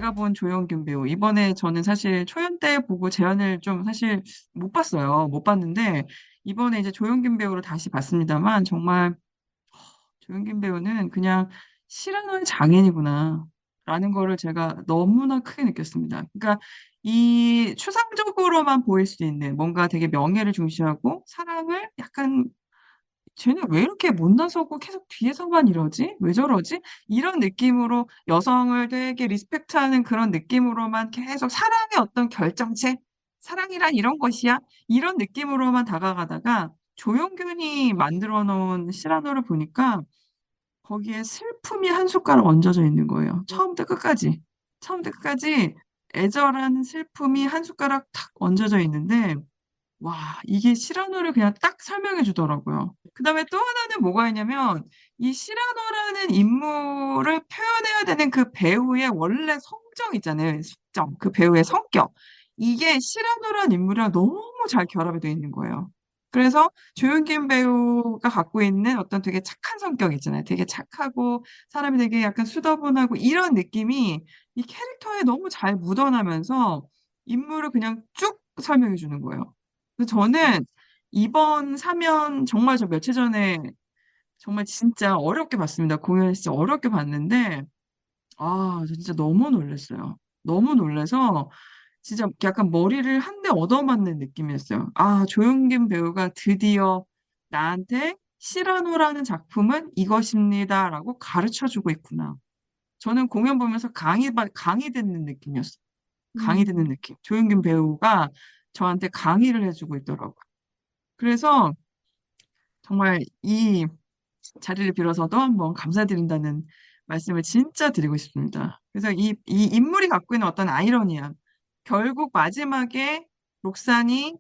제가 본 조영균 배우 이번에 저는 사실 초연 때 보고 재연을 좀 사실 못 봤어요. 못 봤는데 이번에 이제 조영균 배우를 다시 봤습니다만 정말 조영균 배우는 그냥 실현의 장인이구나라는 거를 제가 너무나 크게 느꼈습니다. 그러니까 이 추상적으로만 보일 수 있는 뭔가 되게 명예를 중시하고 사랑을 약간 '쟤는 왜 이렇게 못나서고 계속 뒤에서만 이러지? 왜 저러지?' 이런 느낌으로 여성을 되게 리스펙트하는 그런 느낌으로만 계속 사랑의 어떤 결정체? '사랑이란 이런 것이야.' 이런 느낌으로만 다가가다가 조용균이 만들어 놓은 시라노를 보니까 거기에 슬픔이 한 숟가락 얹어져 있는 거예요. 처음부터 끝까지. 처음부터 끝까지 애절한 슬픔이 한 숟가락 탁 얹어져 있는데 와 이게 시라노를 그냥 딱 설명해 주더라고요. 그다음에 또 하나는 뭐가 있냐면 이 시라노라는 인물을 표현해야 되는 그 배우의 원래 성정 있잖아요. 성정. 그 배우의 성격. 이게 시라노라는 인물이랑 너무 잘 결합이 돼 있는 거예요. 그래서 조윤긴 배우가 갖고 있는 어떤 되게 착한 성격 있잖아요. 되게 착하고 사람이 되게 약간 수더분하고 이런 느낌이 이 캐릭터에 너무 잘 묻어나면서 인물을 그냥 쭉 설명해 주는 거예요. 그래서 저는 이번 사면 정말 저 며칠 전에 정말 진짜 어렵게 봤습니다. 공연을 진짜 어렵게 봤는데 저 진짜 너무 놀랐어요. 너무 놀라서 진짜 약간 머리를 한 대 얻어맞는 느낌이었어요. '아 조용긴 배우가 드디어 나한테 시라노라는 작품은 이것입니다.'라고 가르쳐 주고 있구나. 저는 공연 보면서 강의 듣는 느낌이었어요. 강의 듣는 음. 느낌. 조용긴 배우가 저한테 강의를 해 주고 있더라고요. 그래서 정말 이 자리를 빌어서도 한번 감사드린다는 말씀을 진짜 드리고 싶습니다. 그래서 이 인물이 갖고 있는 어떤 아이러니함. 결국 마지막에 록산이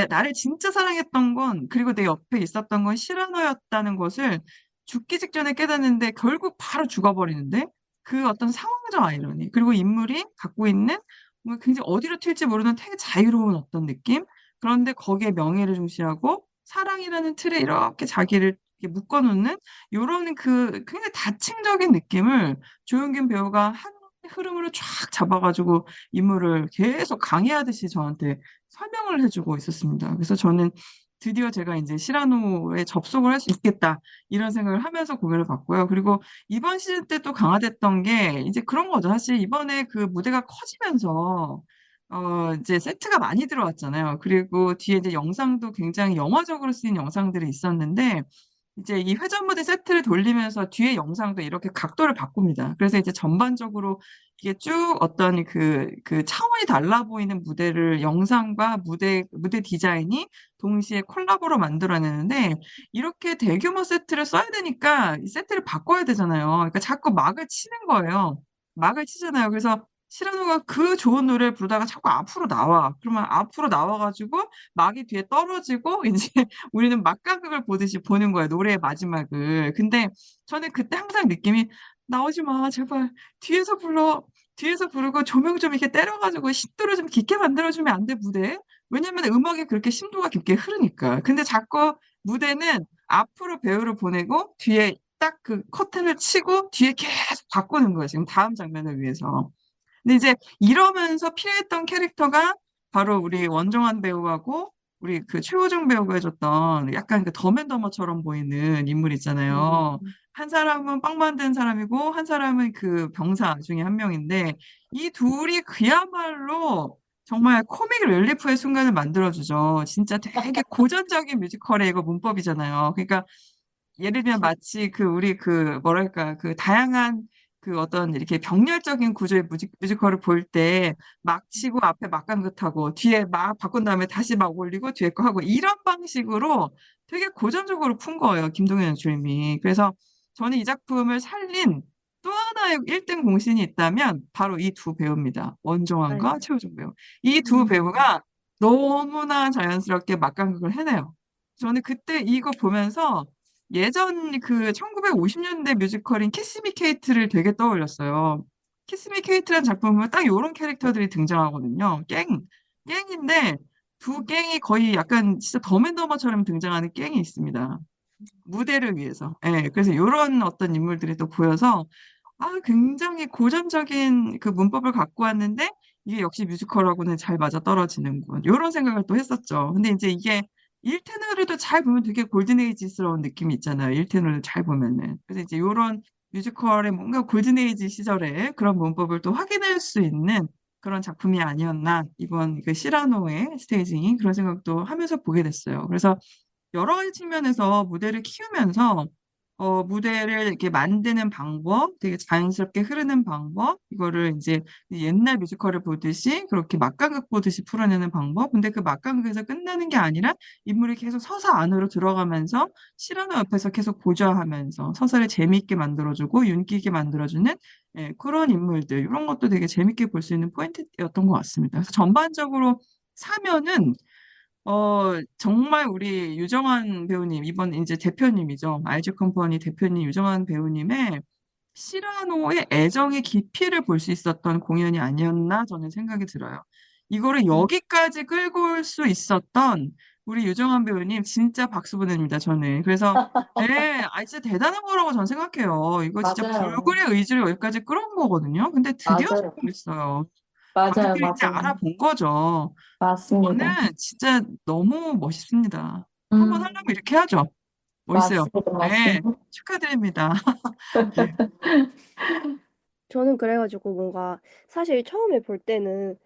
나를 진짜 사랑했던 건 그리고 내 옆에 있었던 건 시라노였다는 것을 죽기 직전에 깨닫는데 결국 바로 죽어버리는데 그 어떤 상황적 아이러니 그리고 인물이 갖고 있는 뭔가 굉장히 어디로 튈지 모르는 되게 자유로운 어떤 느낌? 그런데 거기에 명예를 중시하고 사랑이라는 틀에 이렇게 자기를 이렇게 묶어 놓는 요런 그 굉장히 다층적인 느낌을 조윤균 배우가 한 흐름으로 쫙 잡아 가지고 인물을 계속 강의하듯이 저한테 설명을 해 주고 있었습니다. 그래서 저는 드디어 제가 인제 '시라노에 접속을 할 수 있겠다.' 이런 생각을 하면서 공연을 봤고요. 그리고 이번 시즌 때 또 강화됐던 게 이제 그런 거죠. 사실 이번에 그 무대가 커지면서 이제 세트가 많이 들어왔잖아요. 그리고 뒤에 이제 영상도 굉장히 영화적으로 쓰인 영상들이 있었는데 이제 이 회전 무대 세트를 돌리면서 뒤에 영상도 이렇게 각도를 바꿉니다. 그래서 이제 전반적으로 이게 쭉 어떤 그 차원이 달라 보이는 무대를 영상과 무대 디자인이 동시에 콜라보로 만들어 내는데 이렇게 대규모 세트를 써야 되니까 이 세트를 바꿔야 되잖아요. 그러니까 자꾸 막을 치는 거예요. 막을 치잖아요. 그래서 시라노가 그 좋은 노래를 부르다가 자꾸 앞으로 나와. 그러면 앞으로 나와 가지고 막이 뒤에 떨어지고 인제 우리는 막간극을 보듯이 보는 거예요, 노래의 마지막을. 근데 저는 그때 항상 느낌이 '나오지 마. 제발. 뒤에서 불러. 뒤에서 부르고 조명 좀 이렇게 때려 가지고 심도를 좀 깊게 만들어 주면 안 돼, 무대에?' 왜냐면 음악이 그렇게 심도가 깊게 흐르니까. 근데 자꾸 무대는 앞으로 배우를 보내고 뒤에 딱 그 커튼을 치고 뒤에 계속 바꾸는 거예요, 지금 다음 장면을 위해서. 근데 이제 이러면서 필요했던 캐릭터가 바로 우리 원정환 배우하고 우리 그 최호중 배우가 해 줬던 약간 그 덤앤더머처럼 보이는 인물 있잖아요. 음. 한 사람은 빵 만드는 사람이고 한 사람은 그 병사 중에 한 명인데 이 둘이 그야말로 정말 코믹 릴리프의 순간을 만들어 주죠. 진짜 되게 고전적인 뮤지컬의 이거 문법이잖아요. 그러니까 예를 들면 그쵸. 마치 그 우리 그 뭐랄까 그 다양한 그 어떤 이렇게 병렬적인 구조의 뮤지컬을 볼 때 막 치고 앞에 막간긋하고 뒤에 막 바꾼 다음에 다시 막 올리고 뒤에 거 하고 이런 방식으로 되게 고전적으로 푼 거예요, 김동현 연출님이. 그래서 저는 이 작품을 살린 또 하나의 1등 공신이 있다면 바로 이 두 배우입니다. 원정환과 아이고. 최우중 배우. 이 두 음. 배우가 너무나 자연스럽게 막간극을 해내요. 저는 그때 이거 보면서 예전 그 1950 년대 뮤지컬인 키스 미 케이트를 되게 떠올렸어요. 키스 미 케이트라는 작품 보면 딱 요런 캐릭터들이 등장하거든요. 갱인데 두 갱이 거의 약간 진짜 덤앤더머처럼 등장하는 갱이 있습니다, 무대를 위해서. 예. 그래서 요런 어떤 인물들이 또 보여서 굉장히 고전적인 그 문법을 갖고 왔는데 이게 역시 뮤지컬하고는 잘 맞아떨어지는군. 이런 생각을 또 했었죠. 근데 이제 이게 1테너로도 잘 보면 되게 골든에이지스러운 느낌이 있잖아요. 1테너를 잘 보면은. 그래서 이제 이런 뮤지컬의 뭔가 골든에이지 시절에 그런 문법을 또 확인할 수 있는 그런 작품이 아니었나. 이번 그 시라노의 스테이징이 그런 생각도 하면서 보게 됐어요. 그래서 여러 가지 측면에서 무대를 키우면서 무대를 이렇게 만드는 방법, 되게 자연스럽게 흐르는 방법, 이거를 이제 옛날 뮤지컬을 보듯이 그렇게 막간극 보듯이 풀어내는 방법. 근데 그 막간극에서 끝나는 게 아니라 인물이 계속 서사 안으로 들어가면서 실화는 옆에서 계속 보좌하면서 서사를 재미있게 만들어주고 윤기 있게 만들어주는 그런 인물들. 이런 것도 되게 재밌게 볼 수 있는 포인트였던 것 같습니다. 그래서 전반적으로 사면은 정말 우리 유정한 배우님, 이번 이제 대표님이죠. 알즈 컴퍼니 대표님 유정한 배우님의 시라노의 애정의 깊이를 볼 수 있었던 공연이 아니었나 저는 생각이 들어요. 이거를 여기까지 끌고 올 수 있었던 우리 유정한 배우님 진짜 박수 보냅니다, 저는. 그래서 네, 진짜 대단한 거라고 저는 생각해요. 이거 진짜 맞아요. 불굴의 의지로 여기까지 끌어온 거거든요. 근데 드디어 맞아요. 성공했어요. 맞아요. 관객들이 이제 맞아요. 알아본 거죠. 맞습니다. 저는 진짜 너무 멋있습니다. 한번 음, 하려면 이렇게 하죠. 멋있어요. 맞습니다. 네, 맞습니다. 축하드립니다. 네. 저는 그래가지고 뭔가 사실 처음에 볼 때는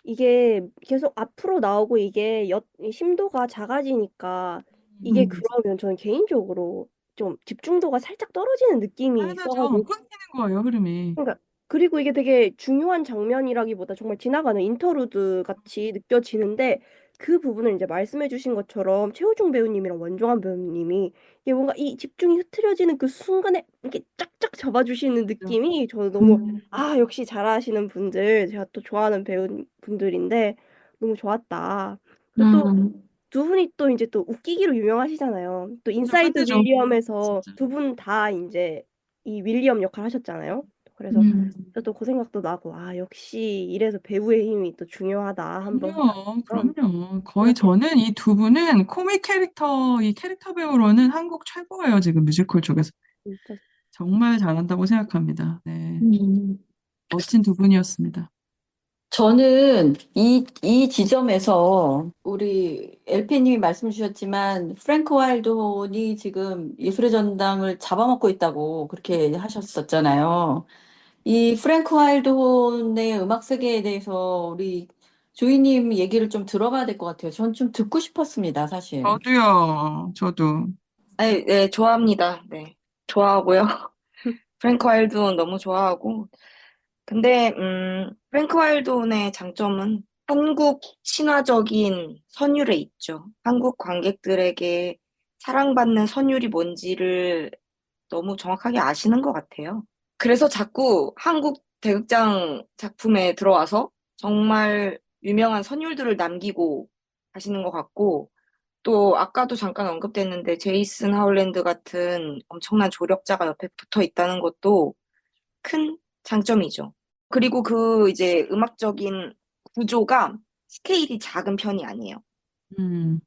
이게 계속 앞으로 나오고 이게 이 심도가 작아지니까 이게 음, 그러면 저는 개인적으로 좀 집중도가 살짝 떨어지는 느낌이 당연하죠. 있어가지고 끊기는 거예요, 흐름이. 그러니까 그리고 이게 되게 중요한 장면이라기보다 정말 지나가는 인터루드 같이 느껴지는데 그 부분을 이제 말씀해 주신 것처럼 최우중 배우님이랑 원종환 배우님이 이게 뭔가 이 집중이 흐트러지는 그 순간에 이렇게 짝짝 잡아주시는 느낌이 저는 너무 음, 역시 잘하시는 분들 제가 또 좋아하는 배우분들인데 너무 좋았다. 그리고 또 음, 두 분이 또 이제 또 웃기기로 유명하시잖아요. 또 완전 인사이드 끝내죠. 윌리엄에서 진짜. 두 분 다 이제 이 윌리엄 역할 하셨잖아요. 그래서 음. 또 그 생각도 나고 역시 이래서 배우의 힘이 또 중요하다 한번 그럼요, 생각하면 그럼요. 거의 그렇게 저는 이 두 분은 코믹 캐릭터, 이 캐릭터 배우로는 한국 최고예요, 지금 뮤지컬 쪽에서. 진짜 정말 잘한다고 생각합니다. 네. 음. 멋진 두 분이었습니다. 저는 이 지점에서 우리 LP님이 말씀 주셨지만 프랭크 와일드혼이 지금 예술의 전당을 잡아먹고 있다고 그렇게 하셨었잖아요. 이 프랭크 와일드혼의 음악 세계에 대해서 우리 조이님 얘기를 좀 들어봐야 될 것 같아요. 전 좀 듣고 싶었습니다, 사실. 저도. 네, 좋아합니다. 네, 좋아하고요. 프랭크 와일드온 너무 좋아하고. 근데, 프랭크 와일드온의 장점은 한국 신화적인 선율에 있죠. 한국 관객들에게 사랑받는 선율이 뭔지를 너무 정확하게 아시는 것 같아요. 그래서 자꾸 한국 대극장 작품에 들어와서 정말 유명한 선율들을 남기고 가시는 것 같고, 또 아까도 잠깐 언급됐는데 제이슨 하울랜드 같은 엄청난 조력자가 옆에 붙어 있다는 것도 큰 장점이죠. 그리고 그 이제 음악적인 구조가 스케일이 작은 편이 아니에요. 음,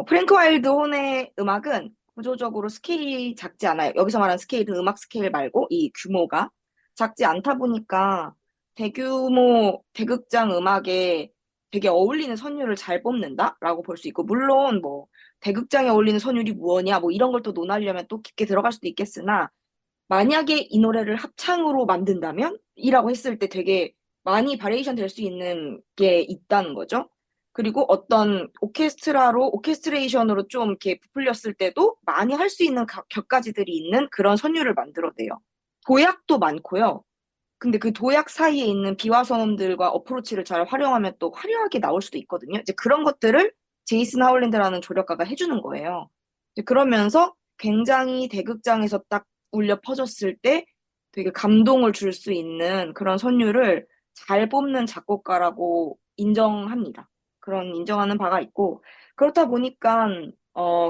프랭크 와일드 혼의 음악은 구조적으로 스케일이 작지 않아요. 여기서 말하는 스케일은 음악 스케일 말고 이 규모가 작지 않다 보니까 대규모 대극장 음악에 되게 어울리는 선율을 잘 뽑는다라고 볼 수 있고, 물론 뭐 대극장에 어울리는 선율이 무엇이냐 뭐 이런 걸 또 논하려면 또 깊게 들어갈 수도 있겠으나, 만약에 이 노래를 합창으로 만든다면? 이라고 했을 때 되게 많이 바리에이션 될 수 있는 게 있다는 거죠. 그리고 어떤 오케스트레이션으로 좀 이렇게 부풀렸을 때도 많이 할 수 있는 격가지들이 있는 그런 선율을 만들어내요. 도약도 많고요. 근데 그 도약 사이에 있는 비화성음들과 어프로치를 잘 활용하면 또 화려하게 나올 수도 있거든요. 이제 그런 것들을 제이슨 하울랜드라는 조력가가 해주는 거예요. 이제 그러면서 굉장히 대극장에서 딱 울려 퍼졌을 때 되게 감동을 줄 수 있는 그런 선율을 잘 뽑는 작곡가라고 인정합니다. 그런 인정하는 바가 있고, 그렇다 보니까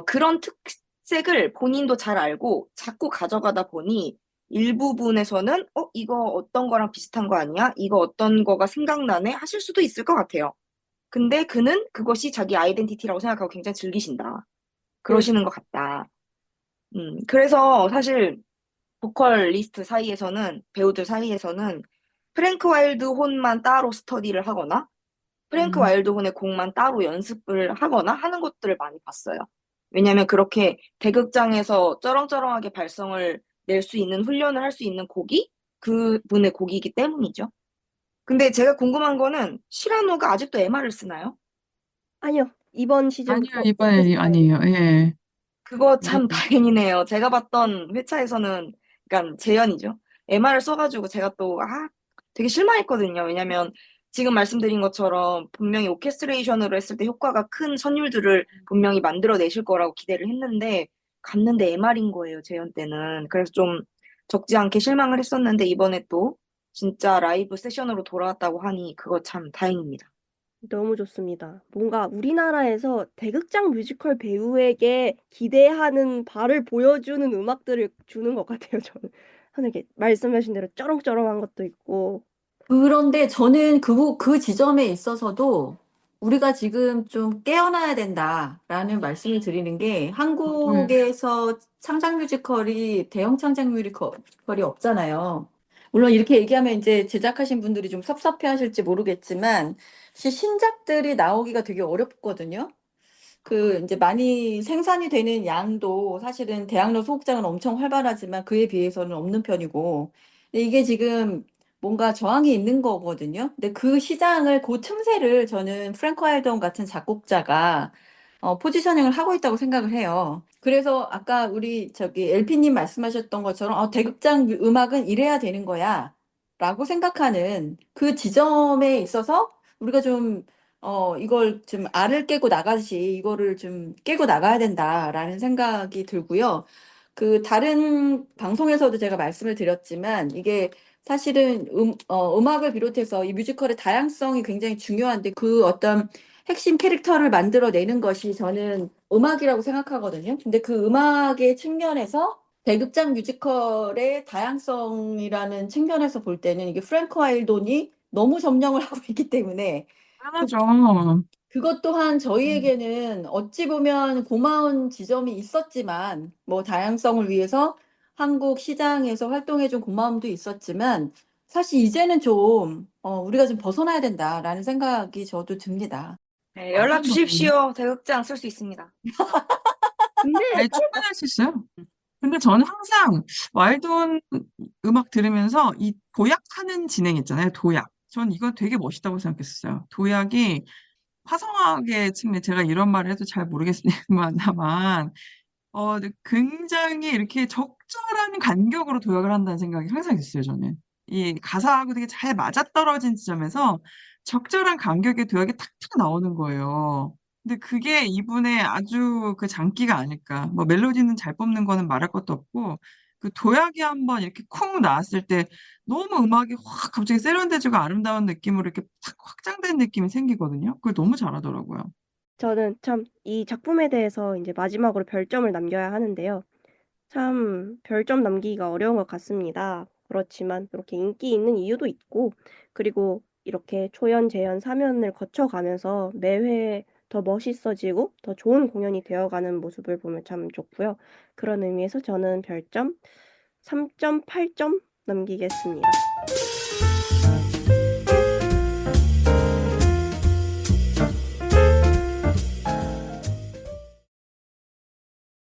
그런 특색을 본인도 잘 알고 자꾸 가져가다 보니 일부분에서는 이거 어떤 거랑 비슷한 거 아니야? 이거 어떤 거가 생각나네? 하실 수도 있을 것 같아요. 근데 그는 그것이 자기 아이덴티티라고 생각하고 굉장히 즐기신다. 그 그러시는 것 같다. 그래서 사실 보컬리스트 사이에서는, 배우들 사이에서는 프랭크 와일드 혼만 따로 스터디를 하거나 프랭크 음, 와일드 혼의 곡만 따로 연습을 하거나 하는 것들을 많이 봤어요. 왜냐면 그렇게 대극장에서 쩌렁쩌렁하게 발성을 낼 수 있는 훈련을 할 수 있는 곡이 그분의 곡이기 때문이죠. 근데 제가 궁금한 거는 시라노가 아직도 MR을 쓰나요? 아니요. 이번 아니요, 시즌부터 이번에 없앴어요. 아니에요. 예. 그거 참 맞아요. 다행이네요. 제가 봤던 회차에서는, 그러니까 재현이죠. MR을 써가지고 제가 또, 되게 실망했거든요. 왜냐면 지금 말씀드린 것처럼 분명히 오케스트레이션으로 했을 때 효과가 큰 선율들을 분명히 만들어내실 거라고 기대를 했는데, 갔는데 MR인 거예요, 재현 때는. 그래서 좀 적지 않게 실망을 했었는데, 이번에 또 진짜 라이브 세션으로 돌아왔다고 하니 그거 참 다행입니다. 너무 좋습니다. 뭔가 우리나라에서 대극장 뮤지컬 배우에게 기대하는 바를 보여주는 음악들을 주는 것 같아요, 저는. 하는 게 말씀하신 대로 쩌렁쩌렁한 것도 있고. 그런데 저는 그 지점에 있어서도 우리가 지금 좀 깨어나야 된다라는 말씀을 드리는 게 네. 한국에서 창작 뮤지컬이 대형 창작 뮤지컬이 없잖아요. 물론 이렇게 얘기하면 이제 제작하신 분들이 좀 섭섭해 하실지 모르겠지만 사실 신작들이 나오기가 되게 어렵거든요. 그 이제 많이 생산이 되는 양도 사실은 대학로 소극장은 엄청 활발하지만 그에 비해서는 없는 편이고 근데 이게 지금 뭔가 저항이 있는 거거든요. 근데 그 시장을 그 틈새를 저는 프랭크 와일던 같은 작곡자가 포지셔닝을 하고 있다고 생각을 해요. 그래서 아까 우리 저기 LP님 말씀하셨던 것처럼 대극장 음악은 이래야 되는 거야 라고 생각하는 그 지점에 있어서 우리가 좀 이걸 좀 알을 깨고 나가듯이 이거를 좀 깨고 나가야 된다라는 생각이 들고요. 그 다른 방송에서도 제가 말씀을 드렸지만 이게 사실은 음악을 비롯해서 이 뮤지컬의 다양성이 굉장히 중요한데 그 어떤 핵심 캐릭터를 만들어내는 것이 저는 음악이라고 생각하거든요. 근데 그 음악의 측면에서 대극장 뮤지컬의 다양성이라는 측면에서 볼 때는 이게 프랭크 와일돈이 너무 점령을 하고 있기 때문에 당연하죠. 그것 또한 저희에게는 어찌 보면 고마운 지점이 있었지만, 뭐 다양성을 위해서 한국 시장에서 활동해준 고마움도 있었지만, 사실 이제는 좀, 우리가 좀 벗어나야 된다라는 생각이 저도 듭니다. 네, 연락 맞아요. 주십시오. 대극장 쓸 수 있습니다. 근데 아니, 충분할 수 있어요. 근데 저는 항상 와일드온 음악 들으면서 이 도약하는 진행 있잖아요. 도약. 전 이거 되게 멋있다고 생각했어요. 도약이 화성학의 측면, 제가 이런 말을 해도 잘 모르겠습니다만, 근데 굉장히 이렇게 적절한 간격으로 도약을 한다는 생각이 항상 있어요, 저는. 이 가사하고 되게 잘 맞아떨어진 지점에서 적절한 간격의 도약이 탁탁 나오는 거예요. 근데 그게 이분의 아주 그 장기가 아닐까. 뭐 멜로디는 잘 뽑는 거는 말할 것도 없고, 그 도약이 한번 이렇게 쿵 나왔을 때 너무 음악이 확 갑자기 세련되지고 아름다운 느낌으로 이렇게 탁 확장된 느낌이 생기거든요. 그걸 너무 잘하더라고요. 저는 참 이 작품에 대해서 이제 마지막으로 별점을 남겨야 하는데요. 참 별점 남기기가 어려운 것 같습니다. 그렇지만 이렇게 인기 있는 이유도 있고, 그리고 이렇게 초연, 재연, 사면을 거쳐가면서 매회 더 멋있어지고 더 좋은 공연이 되어가는 모습을 보면 참 좋고요. 그런 의미에서 저는 별점 3.8점 남기겠습니다.